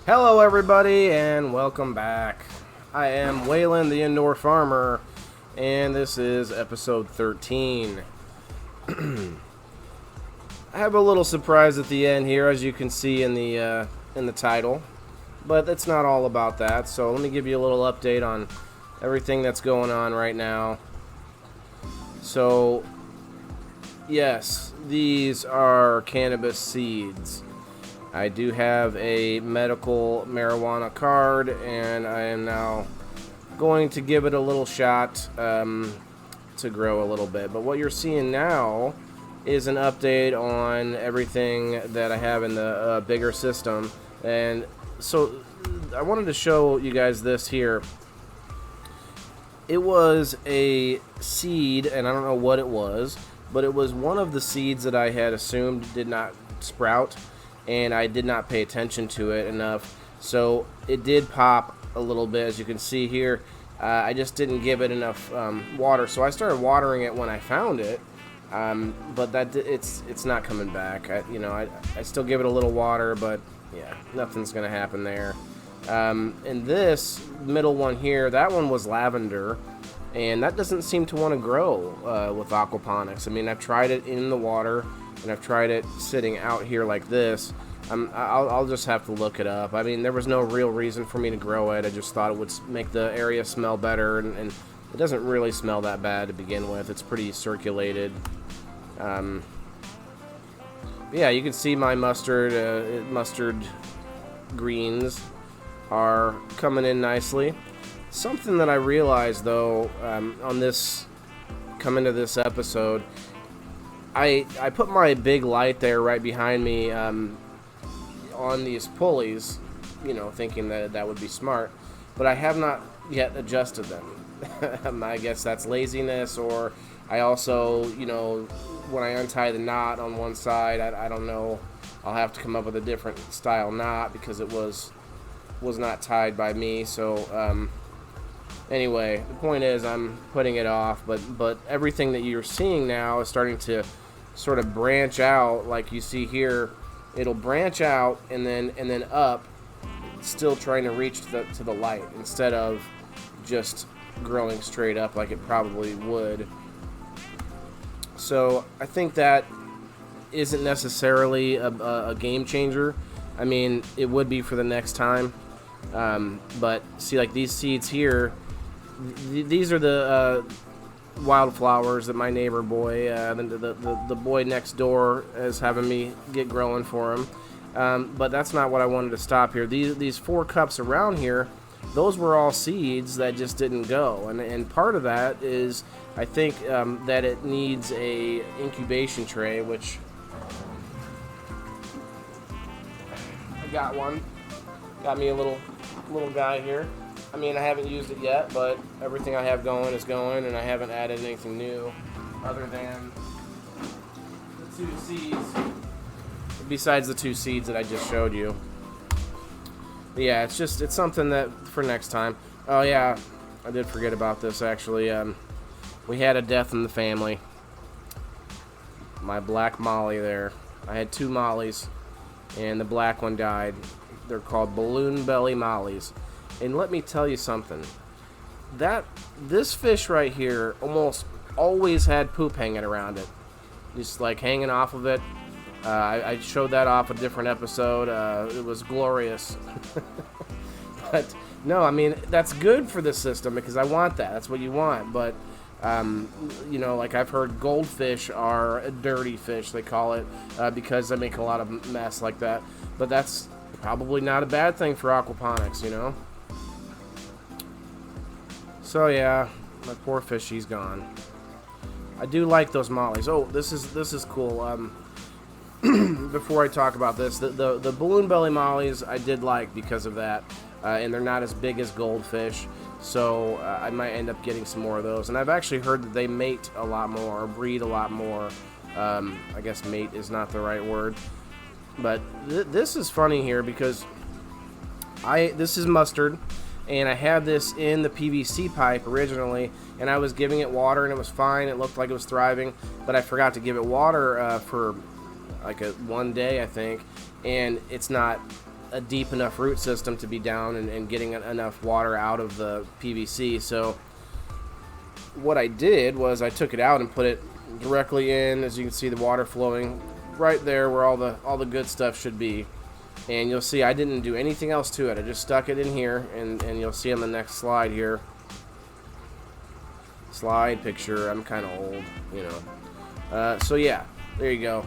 Hello everybody and welcome back. I am Waylon the Indoor Farmer and this is episode 13. I have a little surprise at the end here, as you can see in the title, but it's not all about that. So let me give you a little update on everything that's going on right now. So yes, these are cannabis seeds. I do have a medical marijuana card, and I am now going to give it a little shot to grow a little bit. But what you're seeing now is an update on everything that I have in the bigger system. And so I wanted to show you guys this here. It was a seed, and I don't know what it was, but it was one of the seeds that I had assumed did not sprout, and I did not pay attention to it enough. So it did pop a little bit, as you can see here. I just didn't give it enough water, so I started watering it when I found it, but it's not coming back. I still give it a little water, but yeah, nothing's gonna happen there. And this middle one here, that one was lavender, and that doesn't seem to want to grow with aquaponics. I mean, I've tried it in the water, and I've tried it sitting out here like this. I'll just have to look it up. I mean, there was no real reason for me to grow it. I just thought it would make the area smell better, and it doesn't really smell that bad to begin with. It's pretty circulated. Yeah, you can see my mustard greens are coming in nicely. Something that I realized, though, on this, coming to this episode, I put my big light there right behind me on these pulleys, thinking that would be smart, but I have not yet adjusted them. I guess that's laziness, or I also, when I untie the knot on one side, I don't know, I'll have to come up with a different style knot because it was not tied by me. So anyway, the point is I'm putting it off, but everything that you're seeing now is starting to sort of branch out. Like you see here, it'll branch out and then up, still trying to reach to the light instead of just growing straight up like it probably would. So I think that isn't necessarily a game changer. I mean, it would be for the next time, but see, like these seeds here, these are the wildflowers that my neighbor boy, the boy next door, is having me get growing for him. But that's not what I wanted to stop here. These 4 cups around here, those were all seeds that just didn't go, and part of that is I think that it needs a incubation tray, which I got one. Got me a little guy here. I mean, I haven't used it yet, but everything I have going is going, and I haven't added anything new other than the 2 seeds, besides the 2 seeds that I just showed you. But yeah, it's something that for next time. Oh yeah, I did forget about this actually. We had a death in the family. My black Molly there. I had 2 Mollies, and the black one died. They're called balloon belly Mollies. And let me tell you something, this fish right here almost always had poop hanging around it, just like hanging off of it. I showed that off a different episode. It was glorious. But no, I mean, that's good for the system because I want that. That's what you want. But like I've heard goldfish are a dirty fish, they call it, because they make a lot of mess like that. But that's probably not a bad thing for aquaponics, So yeah, my poor fish, he's gone. I do like those mollies. Oh, this is cool. Before I talk about this, the balloon belly mollies I did like because of that, and they're not as big as goldfish, so I might end up getting some more of those. And I've actually heard that they mate a lot more, or breed a lot more. I guess mate is not the right word, but this is funny here because this is mustard. And I had this in the PVC pipe originally, and I was giving it water, and it was fine. It looked like it was thriving, but I forgot to give it water for like one day, I think, and it's not a deep enough root system to be down and getting enough water out of the PVC. So what I did was I took it out and put it directly in. As you can see, the water flowing right there where all the good stuff should be. And you'll see I didn't do anything else to it. I just stuck it in here, and you'll see on the next slide here. Slide picture. I'm kind of old, you know. So yeah, there you go.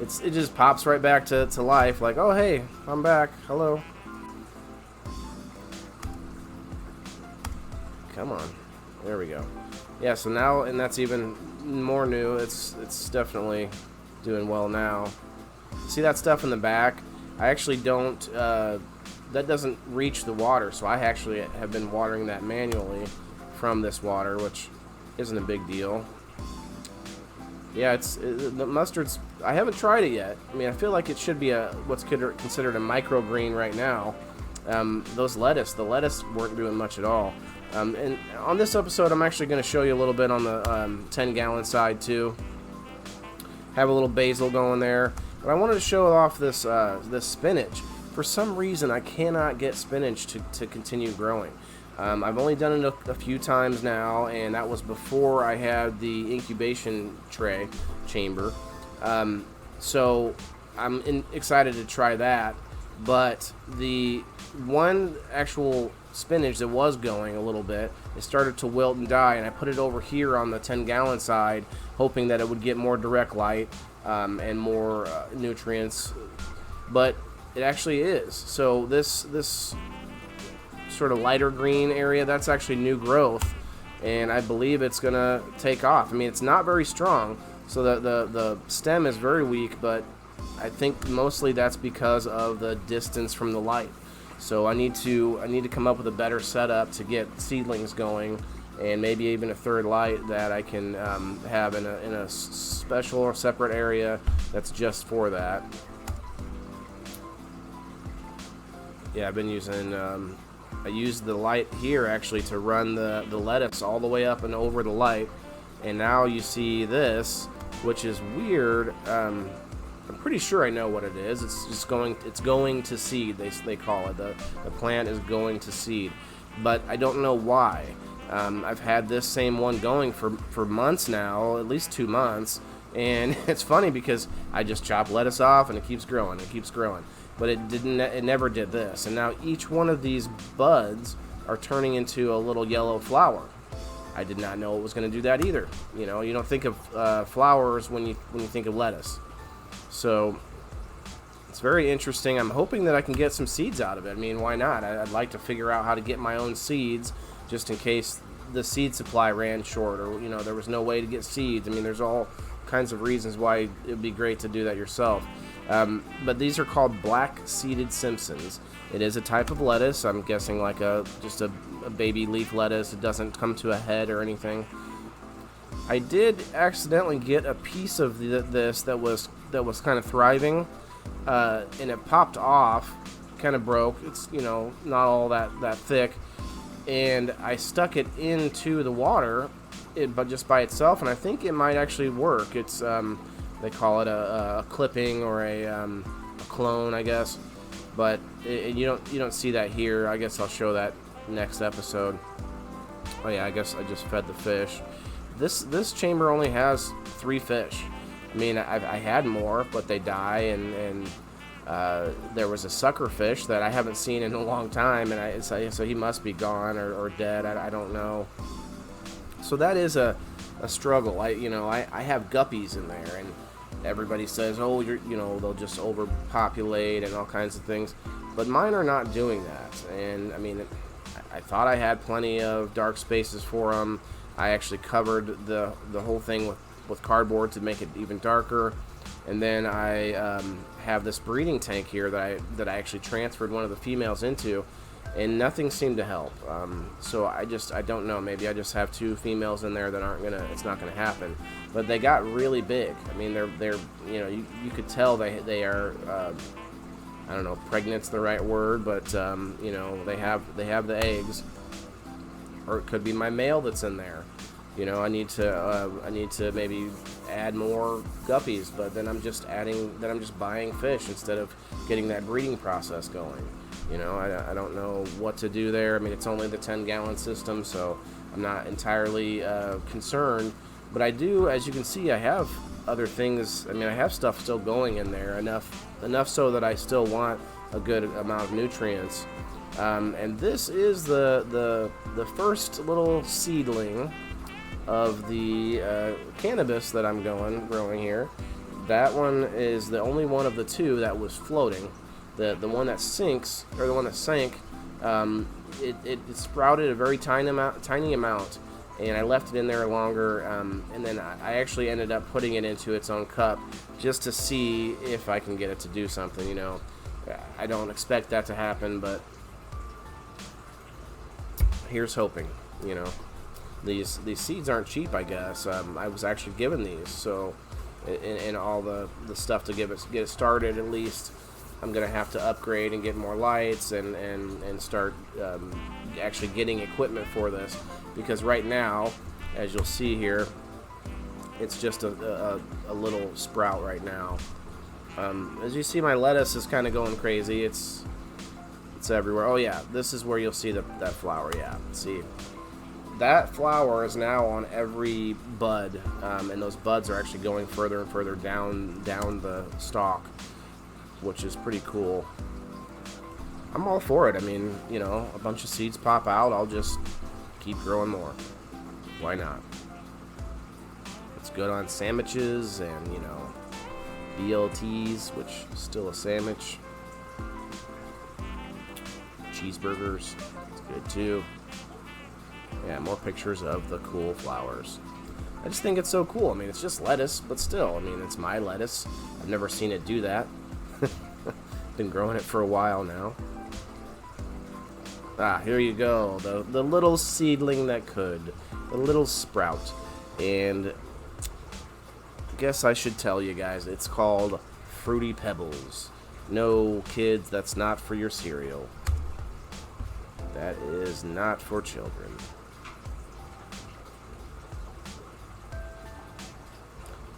It just pops right back to life. Like, oh hey, I'm back. Hello. Come on. There we go. Yeah. So now, and that's even more new. It's definitely doing well now. See that stuff in the back? I actually don't, that doesn't reach the water, so I actually have been watering that manually from this water, which isn't a big deal. Yeah, the mustard's, I haven't tried it yet. I mean, I feel like it should be what's considered a microgreen right now. The lettuce weren't doing much at all. And on this episode, I'm actually going to show you a little bit on the 10-gallon side too. Have a little basil going there. But I wanted to show off this spinach. For some reason, I cannot get spinach to continue growing. I've only done it a few times now, and that was before I had the incubation chamber. So I'm excited to try that. But the one actual spinach that was going a little bit, it started to wilt and die, and I put it over here on the 10-gallon side, hoping that it would get more direct light and more nutrients, but it actually is. So this sort of lighter green area, that's actually new growth, and I believe it's gonna take off. I mean, it's not very strong, so the stem is very weak, but I think mostly that's because of the distance from the light. So I need to come up with a better setup to get seedlings going, and maybe even a third light that I can have in a special or separate area that's just for that. Yeah, I've been using I used the light here actually to run the lettuce all the way up and over the light, and now you see this, which is weird. I'm pretty sure I know what it is. It's going to seed. They call it. The plant is going to seed, but I don't know why. I've had this same one going for months now, at least 2 months, and it's funny because I just chop lettuce off and it keeps growing. But it never did this, and now each one of these buds are turning into a little yellow flower. I did not know it was going to do that either. You know, you don't think of flowers when you think of lettuce. So it's very interesting. I'm hoping that I can get some seeds out of it. I mean, why not? I'd like to figure out how to get my own seeds just in case the seed supply ran short, or there was no way to get seeds. I mean, there's all kinds of reasons why it'd be great to do that yourself. But these are called black-seeded Simpsons. It is a type of lettuce. I'm guessing like just a baby leaf lettuce. It doesn't come to a head or anything. I did accidentally get a piece of this that was kind of thriving, and it popped off, kind of broke. It's not all that thick, and I stuck it into the water, but just by itself, and I think it might actually work. It's they call it a clipping or a clone, I guess, but you don't see that here. I guess I'll show that next episode. Oh yeah, I guess I just fed the fish. This chamber only has 3 fish. I mean, I had more, but they die, and there was a sucker fish that I haven't seen in a long time, and so he must be gone or dead. I don't know. So that is a struggle. I have guppies in there, and everybody says, oh, they'll just overpopulate and all kinds of things, but mine are not doing that. And I mean, I thought I had plenty of dark spaces for them. I actually covered the whole thing with cardboard to make it even darker, and then I have this breeding tank here that I actually transferred one of the females into, and nothing seemed to help. So I don't know. Maybe I just have 2 females in there that it's not gonna happen. But they got really big. I mean, they're you could tell they are. I don't know if pregnant's the right word, but they have the eggs, or it could be my male that's in there. You know, I need to maybe add more guppies, but then I'm just buying fish instead of getting that breeding process going. You know, I don't know what to do there. I mean, it's only the 10-gallon system, so I'm not entirely concerned. But I do, as you can see, I have other things. I mean, I have stuff still going in there, enough so that I still want a good amount of nutrients. And this is the first little seedling of the cannabis that I'm growing here. That one is the only one of the two that was floating. The one that sinks, or the one that sank, it sprouted a very tiny amount, and I left it in there longer, and then I actually ended up putting it into its own cup just to see if I can get it to do something. You know, I don't expect that to happen, but here's hoping. You know, these seeds aren't cheap, I guess. I was actually given these, so and all the stuff to get it started at least. I'm going to have to upgrade and get more lights and start actually getting equipment for this, because right now, as you'll see here, it's just a little sprout right now. As you see, my lettuce is kind of going crazy. It's everywhere. Oh yeah, this is where you'll see that flower. Yeah, see, that flower is now on every bud, and those buds are actually going further and further down the stalk, which is pretty cool. I'm all for it. I mean, you know, a bunch of seeds pop out, I'll just keep growing more. Why not? It's good on sandwiches and, you know, BLTs, which is still a sandwich. Cheeseburgers, it's good too. Yeah, more pictures of the cool flowers. I just think it's so cool. I mean, it's just lettuce, but still, I mean, it's my lettuce. I've never seen it do that. Been growing it for a while now. Here you go. The little seedling that could. The little sprout. And I guess I should tell you guys, it's called Fruity Pebbles. No, kids, that's not for your cereal. That is not for children.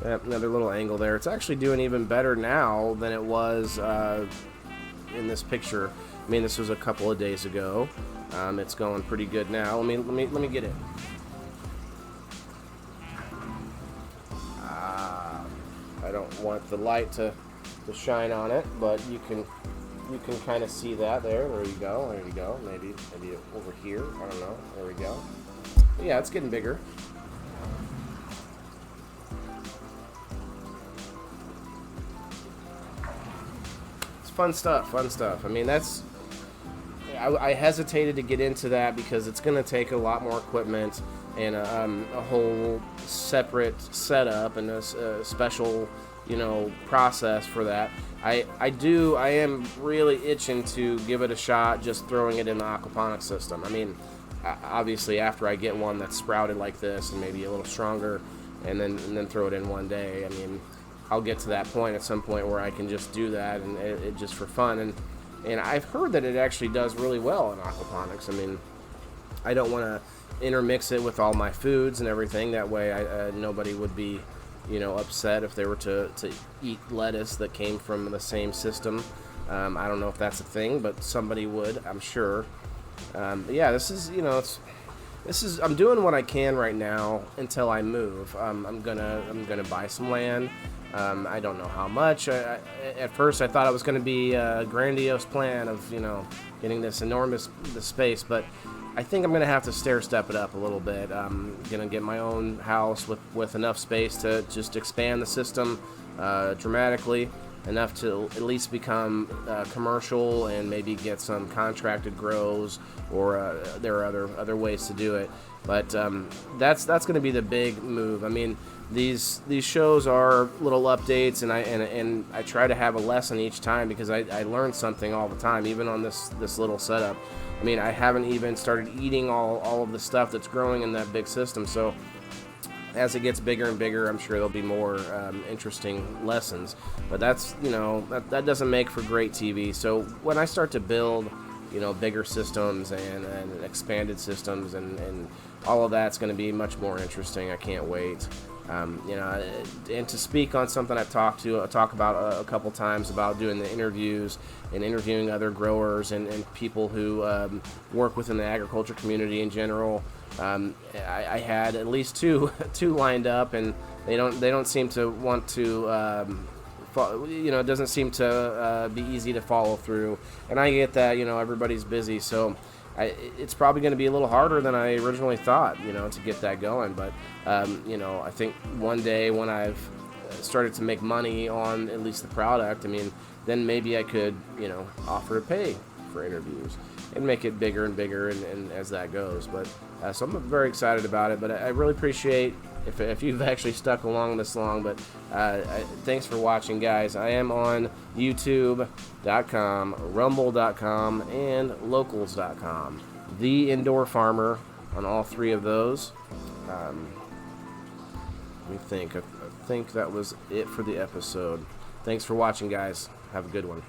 Yep, another little angle there. It's actually doing even better now than it was in this picture. I mean, this was a couple of days ago. It's going pretty good now. Let me get it. I don't want the light to shine on it, but you can kind of see that there. There you go. There you go. Maybe over here. I don't know. There we go. But yeah, it's getting bigger. Fun stuff. I mean, I hesitated to get into that because it's going to take a lot more equipment and a whole separate setup and a special, you know, process for that. I am really itching to give it a shot, just throwing it in the aquaponics system. I mean, obviously after I get one that's sprouted like this and maybe a little stronger, and then throw it in one day. I mean, I'll get to that point at some point where I can just do that and it just for fun. And I've heard that it actually does really well in aquaponics. I mean, I don't want to intermix it with all my foods and everything. That way nobody would be, you know, upset if they were to eat lettuce that came from the same system. I don't know if that's a thing, but somebody would, I'm sure. But yeah, this is, you know, I'm doing what I can right now until I move. I'm gonna buy some land. I don't know how much. At first, I thought it was going to be a grandiose plan of, you know, getting this enormous space, but I think I'm going to have to stair-step it up a little bit. I'm going to get my own house with enough space to just expand the system dramatically, enough to at least become commercial and maybe get some contracted grows, or there are other ways to do it. But that's going to be the big move. I mean, these shows are little updates, and I try to have a lesson each time, because I learn something all the time, even on this little setup. I mean, I haven't even started eating all of the stuff that's growing in that big system, so as it gets bigger and bigger, I'm sure there'll be more interesting lessons. But that's, you know, that doesn't make for great TV. So when I start to build bigger systems and expanded systems, and all of that's going to be much more interesting. I can't wait. And to speak on something I've talked about a couple times about doing the interviews and interviewing other growers and people who work within the agriculture community in general. I had at least two lined up, and they don't seem to want to. It doesn't seem to be easy to follow through, and I get that. Everybody's busy, so it's probably going to be a little harder than I originally thought, to get that going. But, I think one day when I've started to make money on at least the product, then maybe I could, offer to pay for interviews and make it bigger and bigger and as that goes. But so I'm very excited about it. But I really appreciate if you've actually stuck along this long. But thanks for watching, guys. I am on YouTube.com, Rumble.com, and Locals.com. The Indoor Farmer on all three of those. Let me think. I think that was it for the episode. Thanks for watching, guys. Have a good one.